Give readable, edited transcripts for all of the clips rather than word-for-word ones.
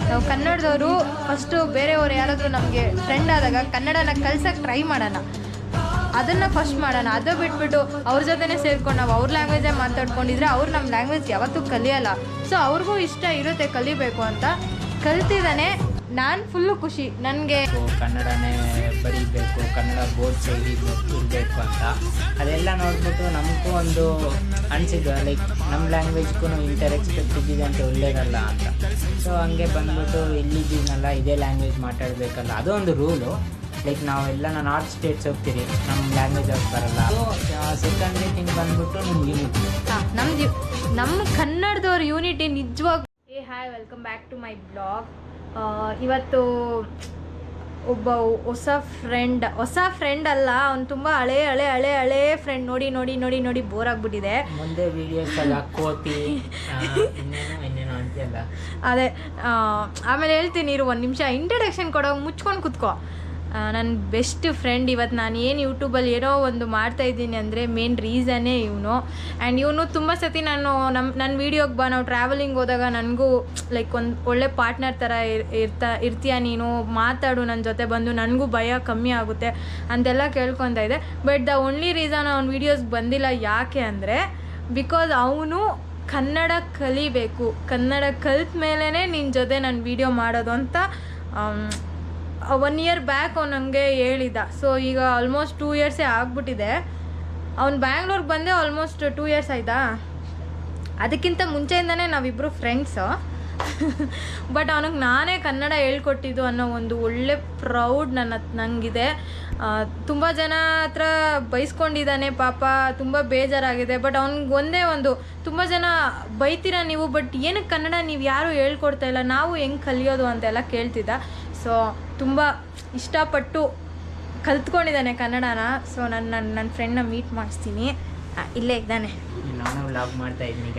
ನಾವು ಕನ್ನಡದವರು ಫಸ್ಟು ಬೇರೆಯವರು ಯಾರಾದರೂ ನಮಗೆ ಫ್ರೆಂಡ್ ಆದಾಗ ಕನ್ನಡನ ಕಲ್ಸೋಕ್ಕೆ ಟ್ರೈ ಮಾಡೋಣ, ಅದನ್ನು ಫಸ್ಟ್ ಮಾಡೋಣ. ಅದು ಬಿಟ್ಬಿಟ್ಟು ಅವ್ರ ಜೊತೆನೇ ಸೇರ್ಕೊಂಡು ನಾವು ಅವ್ರ ಲ್ಯಾಂಗ್ವೇಜೇ ಮಾತಾಡ್ಕೊಂಡಿದ್ರೆ ಅವ್ರು ನಮ್ಮ ಲ್ಯಾಂಗ್ವೇಜ್ ಯಾವತ್ತೂ ಕಲಿಯೋಲ್ಲ. ಸೊ ಅವ್ರಿಗೂ ಇಷ್ಟ ಇರುತ್ತೆ ಕಲಿಬೇಕು ಅಂತ. ಕಲ್ತಿದ್ದಾನೆ, ನಾನು ಫುಲ್ಲು ಖುಷಿ. ನನಗೆ ಕನ್ನಡನೇ ಬರೀಬೇಕು, ಕನ್ನಡ ಬೋರ್ಡ್ ಸೈಡ್ ಇರಬೇಕು ಅಂತ ಅದೆಲ್ಲ ನೋಡ್ಬಿಟ್ಟು ನಮಗೂ ಒಂದು ಅನಿಸಿದ್ದು, ಲೈಕ್ ನಮ್ಮ ಲ್ಯಾಂಗ್ವೇಜ್ಗೂ ಇಂಟರ್ ಎಕ್ಸ್ಪೆಕ್ಟ್ ಇದ್ದಿದೆ ಅಂತ ಒಳ್ಳೇದಲ್ಲ ಅಂತ. ಸೊ ಹಂಗೆ ಬಂದ್ಬಿಟ್ಟು ಇಲ್ಲಿದ್ದೀನಲ್ಲ ಇದೇ ಲ್ಯಾಂಗ್ವೇಜ್ ಮಾತಾಡಬೇಕಲ್ಲ, ಅದು ಒಂದು ರೂಲು. ಲೈಕ್ ನಾವೆಲ್ಲ ನಾರ್ತ್ ಸ್ಟೇಟ್ಸ್ ಹೋಗ್ತೀರಿ, ನಮ್ಮ ಲ್ಯಾಂಗ್ವೇಜ್ ಅವ್ರಿಗೆ ಬರಲ್ಲ. ಸೆಕೆಂಡ್ರಿ ಥಿಂಗ್ ಬಂದ್ಬಿಟ್ಟು ನಿಮ್ಮ ಯೂನಿಟಿ, ನಮ್ಮ ಕನ್ನಡದವ್ರ ಯೂನಿಟಿ ನಿಜವಾಗ. Hi, welcome back to my blog. ಇವತ್ತು ಒಬ್ಬ ಹೊಸ ಫ್ರೆಂಡ್ ಅಲ್ಲ, ಅವ್ನು ತುಂಬ ಹಳೇ ಫ್ರೆಂಡ್. ನೋಡಿ ಬೋರ್ ಆಗ್ಬಿಟ್ಟಿದೆ. ಮುಂದೆ ವಿಡಿಯೋಸ್ ಎಲ್ಲ ಕೋತಿ ಇನ್ನೇನೋ ಅಂತೀಯಲ್ಲ, ಅದೇ ಆಮೇಲೆ ಹೇಳ್ತೀನಿ ಇರು, ಒಂದು ನಿಮಿಷ ಇಂಟ್ರಡಕ್ಷನ್ ಕೊಡೋ, ಮುಚ್ಕೊಂಡು ಕುತ್ಕೋ. ನನ್ನ ಬೆಸ್ಟ್ ಫ್ರೆಂಡ್. ಇವತ್ತು ನಾನು ಏನು ಯೂಟ್ಯೂಬಲ್ಲಿ ಏನೋ ಒಂದು ಮಾಡ್ತಾಯಿದ್ದೀನಿ ಅಂದರೆ ಮೇನ್ ರೀಸನ್ನೇ ಇವನು. ಆ್ಯಂಡ್ ಇವನು ತುಂಬ ಸತಿ ನನ್ನ ವೀಡಿಯೋಗೆ ಬಾ, ನಾವು ಟ್ರಾವೆಲಿಂಗ್ ಹೋದಾಗ ನನಗೂ ಲೈಕ್ ಒಂದು ಒಳ್ಳೆ ಪಾರ್ಟ್ನರ್ ಥರ ಇರ್ತೀಯ ನೀನು, ಮಾತಾಡು ನನ್ನ ಜೊತೆ ಬಂದು, ನನಗೂ ಭಯ ಕಮ್ಮಿ ಆಗುತ್ತೆ ಅಂತೆಲ್ಲ ಕೇಳ್ಕೊತಾ ಇದೆ. ಬಟ್ ದ ಓನ್ಲಿ ರೀಸನ್ ಅವ್ನ ವೀಡಿಯೋಸ್ಗೆ ಬಂದಿಲ್ಲ ಯಾಕೆ ಅಂದರೆ, ಬಿಕಾಸ್ ಅವನು ಕನ್ನಡ ಕಲಿಬೇಕು, ಕನ್ನಡ ಕಲ್ತ ಮೇಲೇ ನಿನ್ನ ಜೊತೆ ನಾನು ವೀಡಿಯೋ ಮಾಡೋದು ಅಂತ 1 year ಬ್ಯಾಕ್ ಅವ್ನು ನನಗೆ ಹೇಳಿದ. ಸೊ ಈಗ ಆಲ್ಮೋಸ್ಟ್ 2 years ಆಗಿಬಿಟ್ಟಿದೆ. ಅವ್ನು ಬ್ಯಾಂಗ್ಳೂರ್ಗೆ ಬಂದೆ ಆಲ್ಮೋಸ್ಟ್ 2 years ಆಯಿತಾ. ಅದಕ್ಕಿಂತ ಮುಂಚೆಯಿಂದನೇ ನಾವಿಬ್ಬರು ಫ್ರೆಂಡ್ಸು. ಬಟ್ ಅವನಿಗೆ ನಾನೇ ಕನ್ನಡ ಹೇಳ್ಕೊಟ್ಟಿದ್ದು ಅನ್ನೋ ಒಂದು ಒಳ್ಳೆ ಪ್ರೌಡ್ ನನಗಿದೆ. ತುಂಬ ಜನ ಹತ್ರ ಬೈಸ್ಕೊಂಡಿದ್ದಾನೆ ಪಾಪ, ತುಂಬ ಬೇಜಾರಾಗಿದೆ. ಬಟ್ ಅವ್ನಿಗೆ ಒಂದೇ ಒಂದು, ತುಂಬ ಜನ ಬೈತೀರಾ ನೀವು, ಬಟ್ ಏನಕ್ಕೆ ಕನ್ನಡ ನೀವು ಯಾರೂ ಹೇಳ್ಕೊಡ್ತಾ ಇಲ್ಲ, ನಾವು ಹೆಂಗೆ ಕಲಿಯೋದು ಅಂತೆಲ್ಲ ಕೇಳ್ತಿದ್ದ. ಸೊ ತುಂಬ ಇಷ್ಟಪಟ್ಟು ಕಲ್ತ್ಕೊಂಡಿದ್ದಾನೆ ಕನ್ನಡನ. ಸೊ ನನ್ನ ಫ್ರೆಂಡ್ನ ಮೀಟ್ ಮಾಡಿಸ್ತೀನಿ. ಇಲ್ಲೇ ಇದ್ದಾನೆ. ನಾನು ವ್ಲಾಗ್ ಮಾಡ್ತಾ ಇದ್ದೀನಿ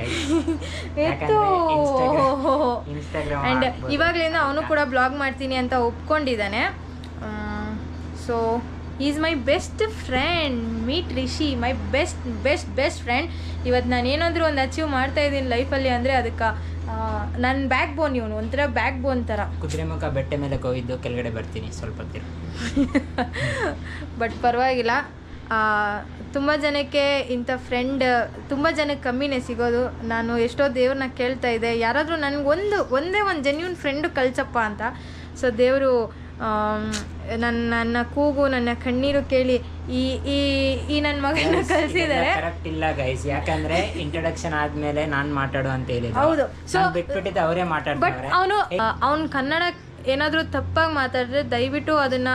ಆ್ಯಂಡ್ ಇವಾಗಲಿಂದ ಅವನು ಕೂಡ ಬ್ಲಾಗ್ ಮಾಡ್ತೀನಿ ಅಂತ ಒಪ್ಕೊಂಡಿದ್ದಾನೆ. So is my best friend. Meet Rishi, my best friend. ಇವತ್ತು ನಾನು ಏನಾದರೂ ಒಂದು ಅಚೀವ್ ಮಾಡ್ತಾಯಿದ್ದೀನಿ ಲೈಫಲ್ಲಿ ಅಂದರೆ ಅದಕ್ಕೆ ನನ್ನ ಬ್ಯಾಕ್ ಬೋನ್. ಇವನು ಒಂಥರ ಬ್ಯಾಕ್ ಬೋನ್ ಥರ. ಕುದುರೆಮುಖ ಬೆಟ್ಟ ಮೇಲೆ ಹೋಗಿದ್ದು ಕೆಳಗಡೆ ಬರ್ತೀನಿ ಸ್ವಲ್ಪ ಹೊತ್ತಿರ. ಬಟ್ ಪರವಾಗಿಲ್ಲ, ತುಂಬ ಜನಕ್ಕೆ ಇಂಥ ಫ್ರೆಂಡ್ ತುಂಬ ಜನಕ್ಕೆ ಕಮ್ಮಿನೇ ಸಿಗೋದು. ನಾನು ಎಷ್ಟೋ ದೇವ್ರನ್ನ ಕೇಳ್ತಾ ಇದ್ದೆ, ಯಾರಾದರೂ ನನಗೆ ಒಂದೇ ಒಂದು ಜೆನ್ಯೂನ್ ಫ್ರೆಂಡು ಕಳ್ಸಪ್ಪ ಅಂತ. ಸೊ ದೇವರು ನನ್ನ ಕೂಗು, ನನ್ನ ಕಣ್ಣೀರು ಕೇಳಿ ಈ ನನ್ನ ಮಗನ ಕಳಿಸಿದ್ದಾರೆ. ಕರೆಕ್ಟ್ ಇಲ್ಲ ಗೈಸ್, ಯಾಕಂದ್ರೆ ಇಂಟ್ರೊಡಕ್ಷನ್ ಆದ್ಮೇಲೆ ನಾನು ಮಾತಾಡು ಅಂತ ಹೇಳಿದೆ. ಹೌದು. ಸೊ ಬಿಟ್ಬಿಟ್ಟಿದ್ದೆ, ಅವರೇ ಮಾತಾಡ್ತಾರೆ. ಬಟ್ ಅವನು ಕನ್ನಡ ಏನಾದರೂ ತಪ್ಪಾಗಿ ಮಾತಾಡಿದ್ರೆ ದಯವಿಟ್ಟು ಅದನ್ನು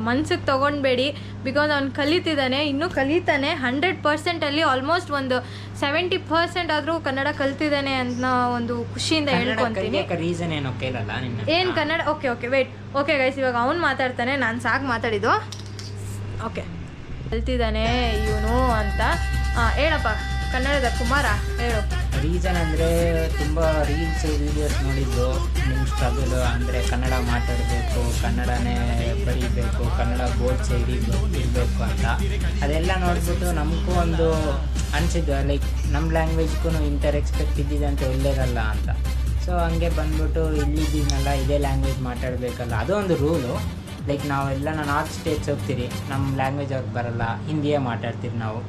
ಮನ್ಸಿಗೆ ತೊಗೊಂಡ್ಬೇಡಿ. ಬಿಕಾಸ್ ಅವ್ನು ಕಲಿತಿದ್ದಾನೆ, ಇನ್ನೂ ಕಲಿತಾನೆ. 100%ಅಲ್ಲಿ ಆಲ್ಮೋಸ್ಟ್ ಒಂದು 70% ಆದರೂ ಕನ್ನಡ ಕಲ್ತಿದ್ದಾನೆ ಅನ್ನೋ ಒಂದು ಖುಷಿಯಿಂದ ಹೇಳ್ಕೊತೀನಿ. ರೀಸನ್ ಏನೋ ಕೇಳಲ್ಲ ಏನು ಕನ್ನಡ? Okay wait. ಓಕೆ ಗೈಸ್, ಇವಾಗ ಅವ್ನು ಮಾತಾಡ್ತಾನೆ, ನಾನು ಸಾಕು ಮಾತಾಡಿದ್ದು. ಓಕೆ, ಕಲ್ತಿದ್ದಾನೆ ಇವನು ಅಂತ ಹೇಳಪ್ಪ ಕನ್ನಡದ ಕುಮಾರ, ಹೇಳು. ರೀಸನ್ ಅಂದರೆ ತುಂಬ ರೀಲ್ಸ್ ವೀಡಿಯೋಸ್ ನೋಡಿದ್ದು, ನಿಮ್ಮ ಸ್ಟ್ರಗಲ್ ಅಂದರೆ ಕನ್ನಡ ಮಾತಾಡಬೇಕು, ಕನ್ನಡನೇ ಬರೀಬೇಕು, ಕನ್ನಡ ಬೋರ್ಡ್ ಸೈಡ್ ಇರಬೇಕು ಅಂತ ಅದೆಲ್ಲ ನೋಡಿಬಿಟ್ಟು ನಮಗೂ ಒಂದು ಅನಿಸಿದ್ದು, ಲೈಕ್ ನಮ್ಮ ಲ್ಯಾಂಗ್ವೇಜ್ಗೂ ಇಂಟರ್ ಎಕ್ಸ್ಪೆಕ್ಟ್ ಇದ್ದಿದೆ ಅಂತ ಒಳ್ಳೇದಲ್ಲ ಅಂತ. ಸೊ ಹಂಗೆ ಬಂದ್ಬಿಟ್ಟು ಇಲ್ಲಿದ್ದೀನಲ್ಲ ಇದೇ ಲ್ಯಾಂಗ್ವೇಜ್ ಮಾತಾಡಬೇಕಲ್ಲ, ಅದು ಒಂದು ರೂಲು. ಲೈಕ್ ನಾವೆಲ್ಲ ನಾರ್ತ್ ಸ್ಟೇಟ್ಸ್ ಹೋಗ್ತೀರಿ, ನಮ್ಮ ಲ್ಯಾಂಗ್ವೇಜ್ ಅವ್ರಿಗೆ ಬರಲ್ಲ, ಹಿಂದಿಯೇ ಮಾತಾಡ್ತೀರಿ ನಾವು.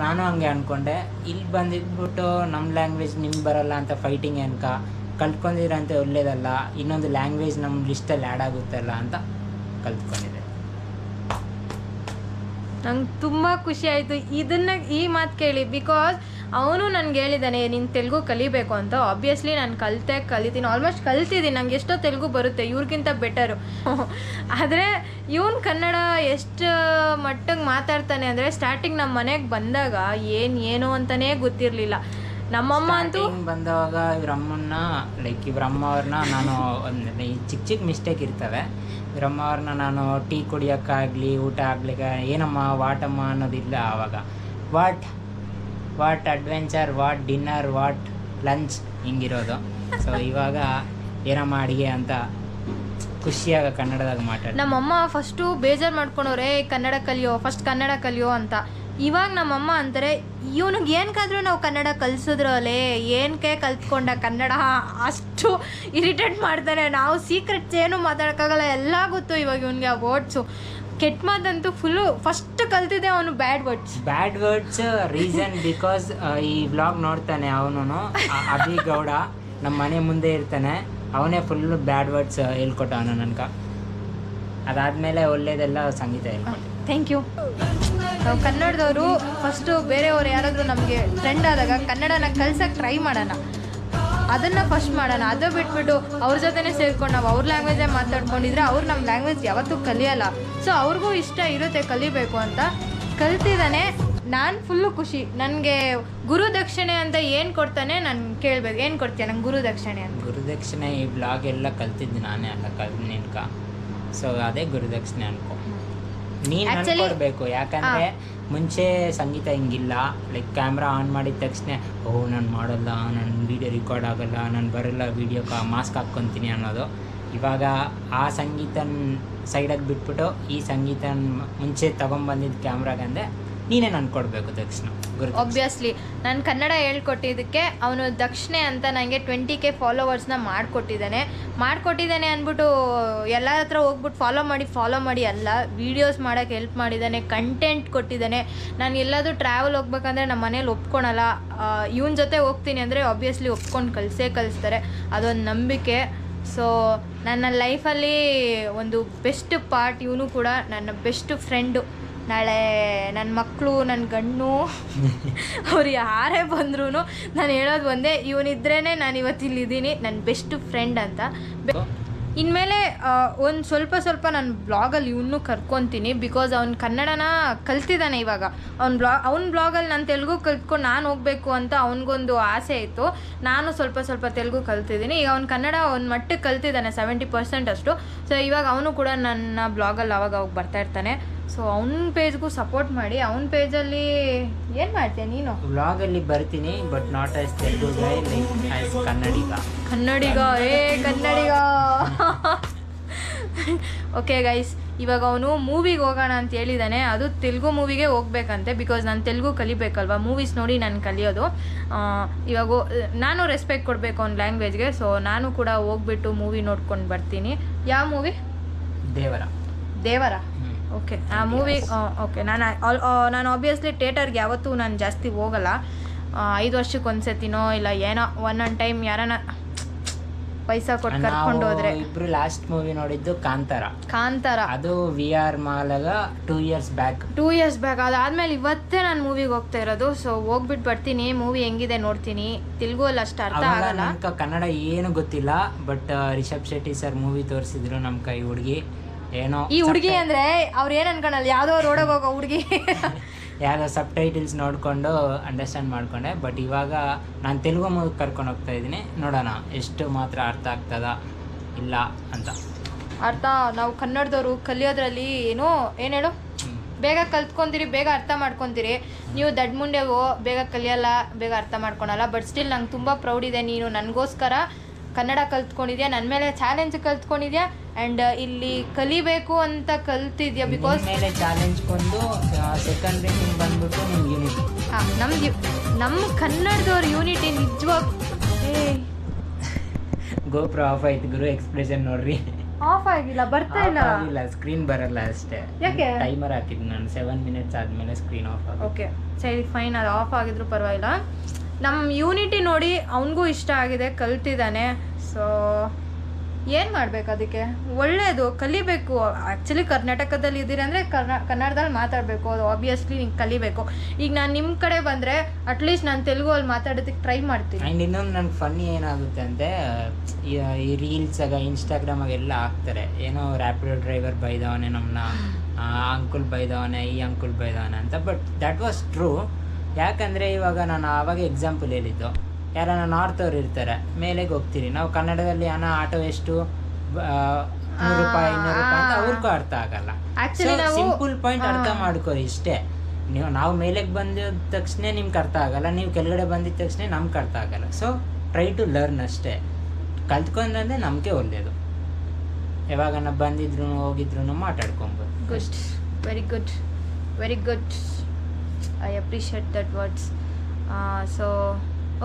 ನಾನು ಹಂಗೆ ಅಂದ್ಕೊಂಡೆ. ಇಲ್ಲಿ ಬಂದಿದ್ಬಿಟ್ಟು ನಮ್ಮ ಲ್ಯಾಂಗ್ವೇಜ್ ನಿಮ್ಗೆ ಬರಲ್ಲ ಅಂತ ಫೈಟಿಂಗ್ ಅನ್ಕ ಕಲ್ತ್ಕೊಂಡಿರಂತೆ ಒಳ್ಳೇದಲ್ಲ, ಇನ್ನೊಂದು ಲ್ಯಾಂಗ್ವೇಜ್ ನಮ್ಮ ಲಿಸ್ಟಲ್ಲಿ ಆ್ಯಡ್ ಆಗುತ್ತಲ್ಲ ಅಂತ ಕಲ್ತ್ಕೊಂಡಿದ್ದೆ. ನಂಗೆ ತುಂಬ ಖುಷಿ ಆಯಿತು ಈ ಮಾತು ಕೇಳಿ. ಬಿಕಾಸ್ ಅವನು ನನಗೆ ಹೇಳಿದ್ದಾನೆ ನೀನು ತೆಲುಗು ಕಲಿಬೇಕು ಅಂತ. ಆಬ್ವಿಯಸ್ಲಿ ನಾನು ಕಲಿತೀನಿ, ಆಲ್ಮೋಸ್ಟ್ ಕಲ್ತಿದ್ದೀನಿ. ನಂಗೆ ಎಷ್ಟೋ ತೆಲುಗು ಬರುತ್ತೆ, ಇವ್ರಿಗಿಂತ ಬೆಟರು. ಆದರೆ ಇವನು ಕನ್ನಡ ಎಷ್ಟು ಮಟ್ಟಿಗೆ ಮಾತಾಡ್ತಾನೆ ಅಂದರೆ, ಸ್ಟಾರ್ಟಿಂಗ್ ನಮ್ಮ ಮನೆಗೆ ಬಂದಾಗ ಏನು ಅಂತಲೇ ಗೊತ್ತಿರಲಿಲ್ಲ. ನಮ್ಮಮ್ಮ ಅಂತೂ ಬಂದವಾಗ ಇವರಮ್ಮನ್ನ ಲೈಕ್ ಇವರಮ್ಮ ಅವ್ರನ್ನ ನಾನು ಒಂದು ಚಿಕ್ಕ ಮಿಸ್ಟೇಕ್ ಇರ್ತವೆ. ಇವರಮ್ಮ ಅವ್ರನ್ನ ನಾನು ಟೀ ಕುಡಿಯೋಕ್ಕಾಗಲಿ ಊಟ ಆಗ್ಲಿಕ್ಕೆ ಏನಮ್ಮ ವಾಟಮ್ಮ ಅನ್ನೋದಿಲ್ಲ. ಆವಾಗ what adventure, what dinner, what lunch ಹಿಂಗಿರೋದು. ಸೊ ಇವಾಗ ಏನಮ್ಮ ಅಡುಗೆ ಅಂತ ಖುಷಿಯಾಗ ಕನ್ನಡದಾಗ ಮಾತಾಡಿ. ನಮ್ಮಮ್ಮ ಫಸ್ಟು ಬೇಜಾರು ಮಾಡ್ಕೊಂಡವ್ರೆ, ಕನ್ನಡ ಕಲಿಯೋ ಅಂತ. ಇವಾಗ ನಮ್ಮಮ್ಮ ಅಂತಾರೆ ಇವನಿಗೆ ಏನಕ್ಕಾದ್ರೂ ನಾವು ಕನ್ನಡ ಕಲಿಸಿದ್ರಲ್ಲೇ ಏನಕ್ಕೆ ಕಲ್ತ್ಕೊಂಡ ಕನ್ನಡ ಅಷ್ಟು ಇರಿಟೇಟ್ ಮಾಡ್ತಾನೆ. ನಾವು ಸೀಕ್ರೆಟ್ಸ್ ಏನು ಮಾತಾಡೋಕ್ಕಾಗಲ್ಲ, ಎಲ್ಲ ಗೊತ್ತು ಇವಾಗ ಇವನಿಗೆ ಆ ವರ್ಡ್ಸು. ಕೆಟ್ಟ ಮಾತಂತೂ ಫುಲ್ಲು ಫಸ್ಟ್ ಕಲ್ತಿದ್ದೆ ಅವನು ಬ್ಯಾಡ್ ವರ್ಡ್ಸ್ ರೀಸನ್ ಬಿಕಾಸ್ ಈ ವ್ಲಾಗ್ ನೋಡ್ತಾನೆ ಅವನು ಅಭಿ ಗೌಡ ನಮ್ಮ ಮನೆ ಮುಂದೆ ಇರ್ತಾನೆ, ಅವನೇ ಫುಲ್ಲು ಬ್ಯಾಡ್ ವರ್ಡ್ಸ್ ಹೇಳ್ಕೊಟ್ಟ ಅವನು ನನ್ಗೆ. ಅದಾದಮೇಲೆ ಒಳ್ಳೇದೆಲ್ಲ ಸಂಗೀತ ಹೇಳ್ಕೊಟ್ಟೆ. Thank you. ನಾವು ಕನ್ನಡದವರು ಫಸ್ಟು ಬೇರೆಯವ್ರು ಯಾರಾದರೂ ನಮಗೆ ಫ್ರೆಂಡ್ ಆದಾಗ ಕನ್ನಡನ ಕಲ್ಸೋಕ್ಕೆ ಟ್ರೈ ಮಾಡೋಣ, ಅದನ್ನು ಫಸ್ಟ್ ಮಾಡೋಣ. ಅದು ಬಿಟ್ಬಿಟ್ಟು ಅವ್ರ ಜೊತೆನೇ ಸೇರ್ಕೊಂಡು ನಾವು ಅವ್ರ ಲ್ಯಾಂಗ್ವೇಜೇ ಮಾತಾಡ್ಕೊಂಡಿದ್ರೆ ಅವ್ರು ನಮ್ಮ ಲ್ಯಾಂಗ್ವೇಜ್ ಯಾವತ್ತೂ ಕಲಿಯೋಲ್ಲ. ಸೊ ಅವ್ರಿಗೂ ಇಷ್ಟ ಇರುತ್ತೆ ಕಲಿಬೇಕು ಅಂತ. ಕಲ್ತಿದ್ದಾನೆ, ನಾನು ಫುಲ್ಲು ಖುಷಿ. ನನಗೆ ಗುರುದಕ್ಷಿಣೆ ಅಂತ ಏನು ಕೊಡ್ತಾನೆ ನಾನು ಕೇಳಬೇಕು, ಏನು ಕೊಡ್ತೀಯ ನಂಗೆ ಗುರುದಕ್ಷಿಣೆ ಅಂತ? ಗುರುದಕ್ಷಿಣೆ ಈ ಬ್ಲಾಗ್ ಎಲ್ಲ ಕಲ್ತಿದ್ದು ನಾನೇ ಅಲ್ಲ ನಿನ್ಕ, ಸೊ ಅದೇ ಗುರುದಕ್ಷಿಣೆ ಅನ್ಕೋ. ನೀನು ಅನ್ಕೊಡ್ಬೇಕು, ಯಾಕಂದರೆ ಮುಂಚೆ ಸಂಗೀತ ಹಿಂಗಿಲ್ಲ. ಲೈಕ್ ಕ್ಯಾಮ್ರಾ ಆನ್ ಮಾಡಿದ ತಕ್ಷಣ ನಾನು ಮಾಡಲ್ಲ, ನನ್ನ ವೀಡಿಯೋ ರೆಕಾರ್ಡ್ ಆಗಲ್ಲ, ನಾನು ಬರಲ್ಲ ವೀಡಿಯೋಕ್ಕೆ ಮಾಸ್ಕ್ ಹಾಕ್ಕೊತೀನಿ ಅನ್ನೋದು. ಇವಾಗ ಆ ಸಂಗೀತನ ಸೈಡಾಗಿ ಬಿಟ್ಬಿಟ್ಟು ಈ ಸಂಗೀತನ ಮುಂಚೆ ತೊಗೊಂಬಂದಿದ್ದು ಕ್ಯಾಮ್ರಾಗಂದೆ ನೀನೇ ಕೊಡಬೇಕು ತಕ್ಷಣ. ಆಬ್ವಿಯಸ್ಲಿ ನಾನು ಕನ್ನಡ ಹೇಳ್ಕೊಟ್ಟಿದ್ದಕ್ಕೆ ಅವನು ದಕ್ಷಿಣೆ ಅಂತ ನನಗೆ 20K ಫಾಲೋವರ್ಸ್ನ ಮಾಡಿಕೊಟ್ಟಿದ್ದಾನೆ ಅಂದ್ಬಿಟ್ಟು ಎಲ್ಲರ ಹತ್ರ ಹೋಗ್ಬಿಟ್ಟು ಫಾಲೋ ಮಾಡಿ ಅಲ್ಲ, ವೀಡಿಯೋಸ್ ಮಾಡೋಕ್ಕೆ ಹೆಲ್ಪ್ ಮಾಡಿದ್ದಾನೆ, ಕಂಟೆಂಟ್ ಕೊಟ್ಟಿದ್ದಾನೆ. ನಾನು ಎಲ್ಲಾದರೂ ಟ್ರಾವೆಲ್ ಹೋಗ್ಬೇಕಂದ್ರೆ ನಮ್ಮ ಮನೇಲಿ ಒಪ್ಕೊಳಲ್ಲ, ಇವನ ಜೊತೆ ಹೋಗ್ತೀನಿ ಅಂದರೆ ಆಬ್ವಿಯಸ್ಲಿ ಒಪ್ಕೊಂಡು ಕಳಿಸ್ತಾರೆ, ಅದೊಂದು ನಂಬಿಕೆ. ಸೊ ನನ್ನ ಲೈಫಲ್ಲಿ ಒಂದು ಬೆಸ್ಟ್ ಪಾರ್ಟ್ ಇವನು ಕೂಡ, ನನ್ನ ಬೆಸ್ಟ್ ಫ್ರೆಂಡು. ನಾಳೆ ನನ್ನ ಮಕ್ಕಳು, ನನ್ನ ಗಂಡು ಅವ್ರು ಯಾರೇ ಬಂದ್ರೂ ನಾನು ಹೇಳೋದು ಒಂದೇ, ಇವನಿದ್ರೇ ನಾನು ಇವತ್ತಿಲ್ಲಿದ್ದೀನಿ, ನನ್ನ ಬೆಸ್ಟ್ ಫ್ರೆಂಡ್ ಅಂತ. ಇನ್ಮೇಲೆ ಒಂದು ಸ್ವಲ್ಪ ನಾನು ಬ್ಲಾಗಲ್ಲಿ ಇವನ್ನೂ ಕರ್ಕೊತೀನಿ, ಬಿಕಾಸ್ ಅವ್ನು ಕನ್ನಡನ ಕಲ್ತಿದ್ದಾನೆ. ಇವಾಗ ಅವ್ನ ಬ್ಲಾಗಲ್ಲಿ ನಾನು ತೆಲುಗು ಕಲ್ತ್ಕೊಂಡು ನಾನು ಹೋಗಬೇಕು ಅಂತ ಅವನಿಗೊಂದು ಆಸೆ ಇತ್ತು. ನಾನು ಸ್ವಲ್ಪ ತೆಲುಗು ಕಲ್ತಿದ್ದೀನಿ. ಈಗ ಅವ್ನು ಕನ್ನಡ ಒಂದು ಮಟ್ಟಿಗೆ ಕಲ್ತಿದ್ದಾನೆ, 70% ಅಷ್ಟು. ಸೊ ಇವಾಗ ಅವನು ಕೂಡ ನನ್ನ ಬ್ಲಾಗಲ್ಲಿ ಅವಾಗ ಬರ್ತಾಯಿರ್ತಾನೆ. ಸೊ ಅವ್ನ ಪೇಜ್ಗೂ ಸಪೋರ್ಟ್ ಮಾಡಿ. ಅವ್ನ ಪೇಜಲ್ಲಿ ಏನು ಮಾಡ್ತೀಯ ನೀನು? ವ್ಲಾಗಲ್ಲಿ ಬರ್ತೀನಿ, but not as Telugu Guy, like as Kannadiga. Okay guys, ಇವಾಗ ಅವನು ಮೂವಿಗೆ ಹೋಗೋಣ ಅಂತ ಹೇಳಿದ್ದಾನೆ. ಅದು ತೆಲುಗು ಮೂವಿಗೆ ಹೋಗ್ಬೇಕಂತೆ, ಬಿಕಾಸ್ ನಾನು ತೆಲುಗು ಕಲಿಬೇಕಲ್ವ, ಮೂವೀಸ್ ನೋಡಿ ನಾನು ಕಲಿಯೋದು. ಇವಾಗ ನಾನು ರೆಸ್ಪೆಕ್ಟ್ ಕೊಡಬೇಕು ಅವ್ನ ಲ್ಯಾಂಗ್ವೇಜ್ಗೆ. ಸೊ ನಾನು ಕೂಡ ಹೋಗ್ಬಿಟ್ಟು ಮೂವಿ ನೋಡ್ಕೊಂಡು ಬರ್ತೀನಿ. ಯಾವ ಮೂವಿ? ದೇವರ. ಓಕೆ, ಆ ಮೂವಿ. ಓಕೆ, ನಾನು ಆಬ್ವಿಯಸ್ಲಿ ಥಿಯೇಟರ್ಗೆ ಯಾವತ್ತೂ ನಾನು ಜಾಸ್ತಿ ಹೋಗಲ್ಲ. 5 ವರ್ಷಕ್ಕೆ ಒಂದ್ಸತಿನೋ ಇಲ್ಲ ಏನೋ ಒಂದೊಂದು ಟೈಮ್ ಯಾರನ್ನ ಪೈಸಾ ಕೊಟ್ಟು ಕರ್ಕೊಂಡು ಹೋದ್ರೆ. ಇಬ್ರು ಲಾಸ್ಟ್ ಮೂವಿ ನೋಡಿದ್ದು ಕಾಂತಾರ. ಅದು VR ಮಾಲಾಗ 2 years ಬ್ಯಾಕ್. ಅದಾದ್ಮೇಲೆ ಇವತ್ತೇ ನಾನು ಮೂವಿಗೆ ಹೋಗ್ತಾ ಇರೋದು. ಸೊ ಹೋಗ್ಬಿಟ್ಟು ಬರ್ತೀನಿ, ಮೂವಿ ಹೆಂಗಿದೆ ನೋಡ್ತೀನಿ. ತೆಲುಗು ಅಲ್ಲಿ ಅಷ್ಟು ಅರ್ಥ ಆಗಲ್ಲ, ಕನ್ನಡ ಏನು ಗೊತ್ತಿಲ್ಲ. But Rishab Shetty sir movie ತೋರಿಸಿದ್ರು ನಮ್ಮ ಕೈ ಹುಡುಗಿ. ಏನೋ ಈ ಹುಡುಗಿ ಅಂದರೆ ಅವ್ರು ಏನು ಅನ್ಕೊಳಲ್ಲ, ಯಾವುದೋ ರೋಡಾಗ ಹೋಗೋ ಹುಡುಗಿ. ಯಾವುದೋ ಸಬ್ ಟೈಟಲ್ಸ್ ನೋಡಿಕೊಂಡು ಅಂಡರ್ಸ್ಟ್ಯಾಂಡ್ ಮಾಡಿಕೊಂಡೆ. ಬಟ್ ಇವಾಗ ನಾನು ತೆಲುಗು ಮೂವಿ ಕರ್ಕೊಂಡು ಹೋಗ್ತಾ ಇದ್ದೀನಿ, ನೋಡೋಣ ಎಷ್ಟು ಮಾತ್ರ ಅರ್ಥ ಆಗ್ತದ ಇಲ್ಲ ಅಂತ. ನಾವು ಕನ್ನಡದವರು ಕಲಿಯೋದ್ರಲ್ಲಿ ಏನು ಹೇಳು, ಬೇಗ ಕಲ್ತ್ಕೊಂತೀರಿ, ಬೇಗ ಅರ್ಥ ಮಾಡ್ಕೊತೀರಿ. ನೀವು ದಡ್ ಮುಂಡೆವೋ ಬೇಗ ಕಲಿಯಲ್ಲ, ಬೇಗ ಅರ್ಥ ಮಾಡ್ಕೊಳಲ್ಲ. ಬಟ್ ಸ್ಟಿಲ್ ನಂಗೆ ತುಂಬ ಪ್ರೌಡ್ ಇದೆ, ನೀನು ನನಗೋಸ್ಕರ ಕನ್ನಡ ಕಲ್ತ್ಕೊಂಡಿದ್ಯಾ, ನನ್ನ ಮೇಲೆ ಚಾಲೆಂಜ್ ಕಲ್ತ್ಕೊಂಡಿದ್ಯಾ, ಆ್ಯಂಡ್ ಇಲ್ಲಿ ಕಲಿಬೇಕು ಅಂತ ಕಲ್ತಿದ್ಯಾ. ಬಿಕಾಸ್ ಮೇಲೆ ಚಾಲೆಂಜ್ ಕೊಂಡು ಸೆಕೆಂಡ್ ರೇಟಿಂಗ್ ಬಂದ್ಬಿಟ್ಟು ನಿಮ್ಮ ಯೂನಿಟಿ. ನಮ್ಮ ಕನ್ನಡದವ್ರ ಯೂನಿಟಿ ನಿಜವಾಗ. ಗೋಪ್ರ ಆಫ್ ಆಯ್ತು ಗುರು, ಎಕ್ಸ್ಪ್ರೆಷನ್ ನೋಡ್ರಿ. ಆಫ್ ಆಗಿಲ್ಲ, ಬರ್ತಾ ಇಲ್ಲ, ಸ್ಕ್ರೀನ್ ಬರಲ್ಲ ಅಷ್ಟೇ. ಯಾಕೆ? ಟೈಮರ್ ಹಾಕಿದ್ದು ನಾನು 7 minutes ಆದಮೇಲೆ ಸ್ಕ್ರೀನ್ ಆಫ್ ಆಗುತ್ತೆ. ಓಕೆ ಸರಿ ಫೈನ್, ಅದು ಆಫ್ ಆಗಿದ್ರು ಪರವಾಗಿಲ್ಲ. ನಮ್ಮ ಯೂನಿಟಿ ನೋಡಿ ಅವನಿಗೂ ಇಷ್ಟ ಆಗಿದೆ, ಕಲ್ತಿದ್ದಾನೆ. ಸೊ ಏನು ಮಾಡಬೇಕು, ಅದಕ್ಕೆ ಒಳ್ಳೆಯದು, ಕಲಿಬೇಕು. ಆ್ಯಕ್ಚುಲಿ ಕರ್ನಾಟಕದಲ್ಲಿ ಇದ್ದೀರಿ ಅಂದರೆ ಕನ್ನಡದಲ್ಲಿ ಮಾತಾಡಬೇಕು, ಅದು ಆಬ್ವಿಯಸ್ಲಿ ನೀವು ಕಲಿಬೇಕು. ಈಗ ನಾನು ನಿಮ್ಮ ಕಡೆ ಬಂದರೆ ಅಟ್ಲೀಸ್ಟ್ ನಾನು ತೆಲುಗು ಅಲ್ಲಿ ಮಾತಾಡೋದಕ್ಕೆ ಟ್ರೈ ಮಾಡ್ತೀನಿ. ಆ್ಯಂಡ್ ಇನ್ನೊಂದು ನನಗೆ ಫನ್ನಿ ಏನಾಗುತ್ತೆ ಅಂದರೆ, ಈ ರೀಲ್ಸಾಗ ಇನ್ಸ್ಟಾಗ್ರಾಮಾಗ ಎಲ್ಲ ಹಾಕ್ತಾರೆ, ಏನೋ ರ್ಯಾಪಿಡೋ ಡ್ರೈವರ್ ಬೈದವನೆ ನಮ್ಮನ್ನ, ಅಂಕುಲ್ ಬೈದವನೆ, ಈ ಅಂಕುಲ್ ಬೈದವನೆ ಅಂತ. But that was true. ಯಾಕಂದರೆ ಇವಾಗ ನಾನು ಆವಾಗ ಎಕ್ಸಾಂಪಲ್ ಹೇಳಿದ್ದು, ಯಾರನ್ನ ನಾರ್ತವ್ರು ಇರ್ತಾರೆ, ಮೇಲೆಗೆ ಹೋಗ್ತೀರಿ, ನಾವು ಕನ್ನಡದಲ್ಲಿ ಆಟೋ ಎಷ್ಟು 100 ರೂಪಾಯಿ 200 ರೂಪಾಯಿ ಅಂತ ಅವ್ರಿಗೂ ಅರ್ಥ ಆಗಲ್ಲ. ಸಿಂಪಲ್ ಪಾಯಿಂಟ್ ಅರ್ಥ ಮಾಡ್ಕೋರಿ ಇಷ್ಟೇ. ನಾವು ಮೇಲೆಗೆ ಬಂದ ತಕ್ಷಣ ನಿಮ್ಗೆ ಅರ್ಥ ಆಗಲ್ಲ, ನೀವು ಕೆಳಗಡೆ ಬಂದಿದ ತಕ್ಷಣ ನಮ್ಗೆ ಅರ್ಥ ಆಗಲ್ಲ. ಸೊ ಟ್ರೈ ಟು ಲರ್ನ್ ಅಷ್ಟೇ. ಕಲ್ತ್ಕೊಂಡ್ರೆ ನಮಗೆ ಒಳ್ಳೆಯದು. ಯಾವಾಗ ಬಂದಿದ್ರು ಹೋಗಿದ್ರು ಮಾತಾಡ್ಕೊಬೋದು. Good, very good. I appreciate that words. So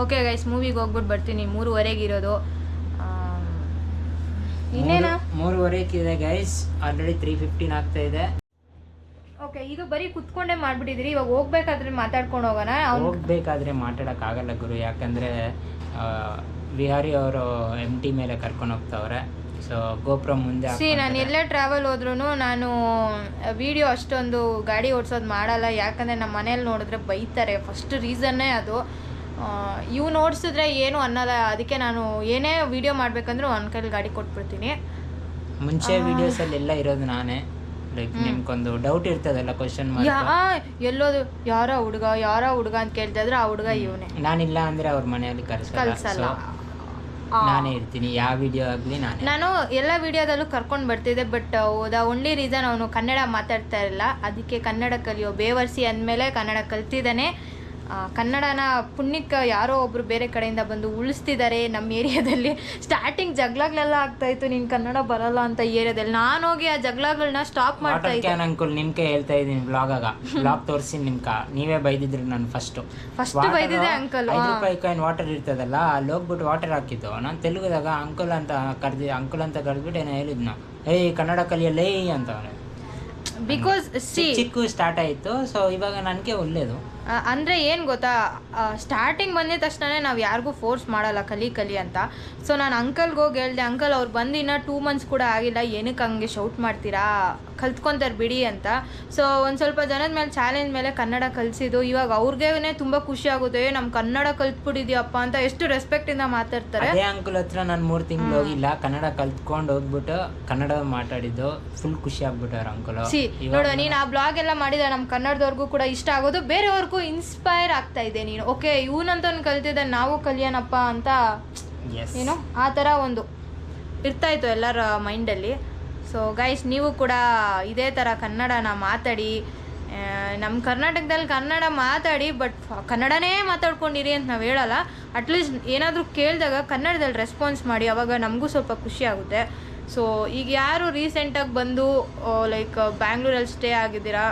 okay guys, ಮೂವಿಗೆ ಹೋಗ್ಬಿಟ್ಟು ಬರ್ತೀನಿ. 3:30 ಇರೋದು. ಇನ್ನೇನಾ 3:30 ಇದೆ ಗೈಸ್, ಆಲ್ರೆಡಿ 3:15 ಆಗ್ತಾ ಇದೆ. ಓಕೆ, ಇದು ಬರೀ ಕುತ್ಕೊಂಡೇ ಮಾಡ್ಬಿಟ್ಟಿದ್ರಿ. ಇವಾಗ ಹೋಗ್ಬೇಕಾದ್ರೆ ಮಾತಾಡ್ಕೊಂಡು ಹೋಗೋಣ. ಹೋಗ್ಬೇಕಾದ್ರೆ ಮಾತಾಡೋಕ್ಕಾಗಲ್ಲ ಗುರು, ಯಾಕಂದರೆ ವಿಹಾರಿ ಅವರು MT ಮೇಲೆ ಕರ್ಕೊಂಡು ಹೋಗ್ತಾವ್ರೆ. ಸೊ ಗೋಪುರ ಮುಂದೆ ನಾನು ಎಲ್ಲೇ ಟ್ರಾವೆಲ್ ಹೋದ್ರೂ ನಾನು ವಿಡಿಯೋ ಅಷ್ಟೊಂದು ಗಾಡಿ ಓಡಿಸೋದು ಮಾಡಲ್ಲ, ಯಾಕಂದರೆ ನಮ್ಮ ಮನೇಲಿ ನೋಡಿದ್ರೆ ಬೈತಾರೆ. ಫಸ್ಟ್ ರೀಸನ್ನೇ ಅದು. ಇವು ಓಡಿಸಿದ್ರೆ ಏನು ಅನ್ನಲ್ಲ, ಅದಕ್ಕೆ ನಾನು ಏನೇ ವಿಡಿಯೋ ಮಾಡಬೇಕಂದ್ರೂ ಒಂದು ಕೈಲಿ ಗಾಡಿ ಕೊಟ್ಬಿಡ್ತೀನಿ. ಮುಂಚೆ ವಿಡಿಯೋಸಲ್ಲಿ ಎಲ್ಲ ಇರೋದು ನಾನೇ. ಲೈಕ್ ನಿಮ್ಗೊಂದು ಡೌಟ್ ಇರ್ತದಲ್ಲ, ಕ್ವಶನ್ ಎಲ್ಲೋದು ಯಾರ ಹುಡುಗ ಅಂತ ಕೇಳ್ತಾ ಇದ್ರೆ ಆ ಹುಡುಗ ಇವನೇ. ನಾನಿಲ್ಲ ಅಂದ್ರೆ ಅವ್ರ ಮನೆಯಲ್ಲಿ ಕಳ್ಸಲ್ಲ, ನಾನೇ ಇರ್ತೀನಿ. ಯಾವ ವಿಡಿಯೋ ಆಗಲಿ ನಾನು ಎಲ್ಲ ವಿಡಿಯೋದಲ್ಲೂ ಕರ್ಕೊಂಡು ಬರ್ತಿದ್ದೆ. ಬಟ್ ದ ಓನ್ಲಿ ರೀಸನ್ ಅವನು ಕನ್ನಡ ಮಾತಾಡ್ತಾ ಇರಲಿಲ್ಲ, ಅದಕ್ಕೆ ಕನ್ನಡ ಕಲಿಯೋ ಬೇವರ್ಸಿ ಅಂದಮೇಲೆ ಕನ್ನಡ ಕಲ್ತಿದ್ದಾನೆ. ಕನ್ನಡನ ಪುಣ್ಯಕ್ಕೆ ಯಾರೋ ಒಬ್ರು ಬೇರೆ ಕಡೆಯಿಂದ ಬಂದು ಉಳಿಸ್ತಿದ್ದಾರೆ ನಮ್ಮ ಏರಿಯಾದಲ್ಲಿ. ಸ್ಟಾರ್ಟಿಂಗ್ ಜಗಳಗಳೆಲ್ಲ ಆಗ್ತಾಯಿತ್ತು, ನೀನು ಕನ್ನಡ ಬರಲ್ಲ ಅಂತ ಏರಿಯಾದಲ್ಲಿ. ನಾನು ಹೋಗಿ ಆ ಜಗಳಗಳನ್ನ ಸ್ಟಾಪ್ ಮಾಡ್ತಾ ಇದ್ದೆ. ಅಂಕಲ್ ನಿಮ್ಗೆ ಹೇಳ್ತಾ ಇದ್ದೀನಿ, ಬ್ಲಾಗ್ ತೋರಿಸಿ ನೀವೇ ಬೈದಿದ್ರು. ನಾನು ಫಸ್ಟ್ ಬೈದಿದ್ದೆ ಅಂಕಲ್. 5 ರೂಪಾಯಿ ಕಾಯಿನ್ ವಾಟರ್ ಇರ್ತದಲ್ಲ, ಅಲ್ಲಿ ಹೋಗ್ಬಿಟ್ಟು ವಾಟರ್ ಹಾಕಿದ್ದು. ನಾನು ತೆಲುಗುದಾಗ ಅಂಕಲ್ ಅಂತ ಕರೆದ್ಬಿಟ್ಟು ಏನೋ ಹೇಳಿದ್ನು, ಏಯ್ ಕನ್ನಡ ಕಲಿಯಲ್ಲೇ ಅಂತ. ಬಿಕಾಸ್ ಚಿಕ್ಕ ಸ್ಟಾರ್ಟ್ ಆಯಿತು. ಸೊ ಇವಾಗ ನನಗೆ ಒಳ್ಳೇದು. ಅಂದರೆ ಏನು ಗೊತ್ತಾ, ಸ್ಟಾರ್ಟಿಂಗ್ ಬಂದಿದ ತಕ್ಷಣ ನಾವು ಯಾರಿಗೂ ಫೋರ್ಸ್ ಮಾಡಲ್ಲ ಕಲಿ ಅಂತ. ಸೊ ನಾನು ಅಂಕಲ್ಗೆ ಹೋಗಿ ಹೇಳ್ದೆ, ಅಂಕಲ್ ಅವ್ರು ಬಂದು ಇನ್ನೂ 2 months ಕೂಡ ಆಗಿಲ್ಲ, ಏನಕ್ಕೆ ಹಂಗೆ ಶೌಟ್ ಮಾಡ್ತೀರಾ, ಕಲ್ತ್ಕೊತಾರೆ ಬಿಡಿ ಅಂತ. ಸೊ ಒಂದು ಸ್ವಲ್ಪ ಜನದ ಮೇಲೆ ಚಾಲೆಂಜ್ ಮೇಲೆ ಕನ್ನಡ ಕಲಿಸಿದ್ದು. ಇವಾಗ ಅವ್ರಿಗೇ ತುಂಬ ಖುಷಿ ಆಗುತ್ತೆ, ನಮ್ಮ ಕನ್ನಡ ಕಲ್ತ್ಬಿಟ್ಟಿದ್ಯಪ್ಪ ಅಂತ ಎಷ್ಟು ರೆಸ್ಪೆಕ್ಟಿಂದ ಮಾತಾಡ್ತಾರೆ. ಅದೇ ಅಂಕಲ್ ಹತ್ರ ನಾನು 3 ತಿಂಗಳು ಹೋಗಿಲ್ಲ, ಕನ್ನಡ ಕಲ್ತ್ಕೊಂಡು ಹೋಗ್ಬಿಟ್ಟು ಕನ್ನಡ ಮಾತಾಡಿದ್ದು ಫುಲ್ ಖುಷಿ ಆಗ್ಬಿಟ್ಟವ್ರು ಅಂಕಲ್. ನೋಡು, ನೀನು ಆ ಬ್ಲಾಗ್ ಎಲ್ಲ ಮಾಡಿದ ನಮ್ಮ ಕನ್ನಡದವ್ರಿಗೂ ಕೂಡ ಇಷ್ಟ ಆಗೋದು, ಬೇರೆಯವ್ರಿಗೂ ಇನ್ಸ್ಪೈರ್ ಆಗ್ತಾ ಇದೆ. ನೀನು ಓಕೆ ಇವನಂತವ್ನು ಕಲ್ತಿದ್ದ, ನಾವು ಕಲಿಯೋಣಪ್ಪ ಅಂತ ಏನು ಆ ಥರ ಒಂದು ಇರ್ತಾಯಿತ್ತು ಎಲ್ಲರ ಮೈಂಡಲ್ಲಿ. ಸೊ ಗೈಸ್, ನೀವು ಕೂಡ ಇದೇ ಥರ ಕನ್ನಡನ ಮಾತಾಡಿ. ನಮ್ಮ ಕರ್ನಾಟಕದಲ್ಲಿ ಕನ್ನಡ ಮಾತಾಡಿ, ಬಟ್ ಕನ್ನಡನೇ ಮಾತಾಡ್ಕೊಂಡಿರಿ ಅಂತ ನಾವು ಹೇಳಲ್ಲ. ಅಟ್ಲೀಸ್ಟ್ ಏನಾದರೂ ಕೇಳಿದಾಗ ಕನ್ನಡದಲ್ಲಿ ರೆಸ್ಪಾನ್ಸ್ ಮಾಡಿ, ಆವಾಗ ನಮಗೂ ಸ್ವಲ್ಪ ಖುಷಿ ಆಗುತ್ತೆ. ಸೊ ಈಗ ಯಾರು ರೀಸೆಂಟಾಗಿ ಬಂದು ಲೈಕ್ ಬ್ಯಾಂಗ್ಳೂರಲ್ಲಿ ಸ್ಟೇ ಆಗಿದ್ದೀರಾ,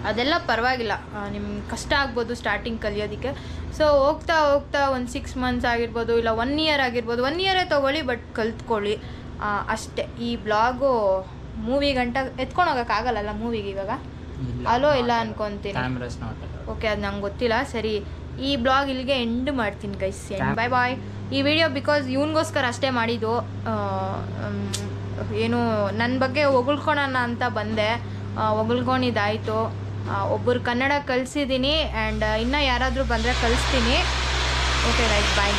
ಅದೆಲ್ಲ ಪರವಾಗಿಲ್ಲ, ನಿಮ್ಗೆ ಕಷ್ಟ ಆಗ್ಬೋದು ಸ್ಟಾರ್ಟಿಂಗ್ ಕಲಿಯೋದಕ್ಕೆ. ಸೊ ಹೋಗ್ತಾ ಒಂದು 6 months ಆಗಿರ್ಬೋದು, ಇಲ್ಲ 1 year ಆಗಿರ್ಬೋದು. 1 year ತೊಗೊಳ್ಳಿ, ಬಟ್ ಕಲ್ತ್ಕೊಳ್ಳಿ ಅಷ್ಟೇ. ಈ ಬ್ಲಾಗು ಮೂವಿ ಗಂಟ ಎತ್ಕೊಂಡು ಹೋಗೋಕ್ಕಾಗಲ್ಲ ಮೂವಿಗೆ ಇವಾಗ. ಅಲೋ ಇಲ್ಲ ಅನ್ಕೊತೀನಿ. ಓಕೆ, ಅದು ನಂಗೆ ಗೊತ್ತಿಲ್ಲ. ಸರಿ, ಈ ಬ್ಲಾಗ್ ಇಲ್ಲಿಗೆ ಎಂಡ್ ಮಾಡ್ತೀನಿ ಗೈಸ್. ಬಾಯ್ ಬಾಯ್. ಈ ವಿಡಿಯೋ ಬಿಕಾಸ್ ಇವನಿಗೋಸ್ಕರ ಅಷ್ಟೇ ಮಾಡಿದ್ದು. ಏನು ನನ್ನ ಬಗ್ಗೆ ಹೊಗಳ್ಕೊಳೋಣ ಅಂತ ಬಂದೆ, ಹೊಗಳ್ಕೊಂಡಿದ್ದಾಯಿತು. ಒಬ್ಬರು ಕನ್ನಡ ಕಲಿಸಿದ್ದೀನಿ, ಆ್ಯಂಡ್ ಇನ್ನೂ ಯಾರಾದರೂ ಬಂದರೆ ಕಲಿಸ್ತೀನಿ. ಓಕೆ ಗೈಸ್, ಬಾಯ್.